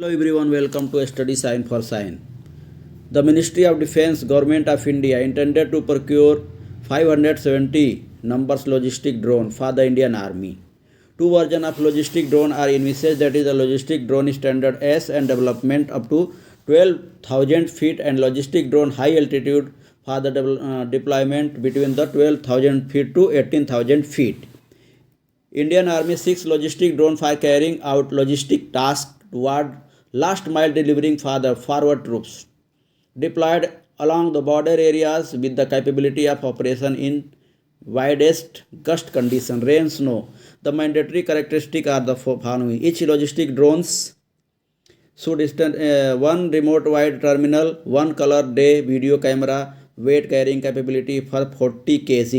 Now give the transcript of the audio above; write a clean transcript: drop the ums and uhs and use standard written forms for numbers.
Hello everyone, welcome to Study Sign for Sign. The Ministry of Defence, Government of India intended to procure 570 numbers logistic drone for the Indian Army. Two versions of logistic drone are envisaged, that is the logistic drone standard S and development up to 12,000 feet and logistic drone high altitude for the deployment between the 12,000 feet to 18,000 feet. Indian Army seeks logistic drone for carrying out logistic tasks toward last mile delivering for the forward troops deployed along the border areas with the capability of operation in widest gust condition, rain, snow. The mandatory characteristics are the following. Each logistic drones should one remote wide terminal, one color day video camera, weight carrying capability for 40 kg.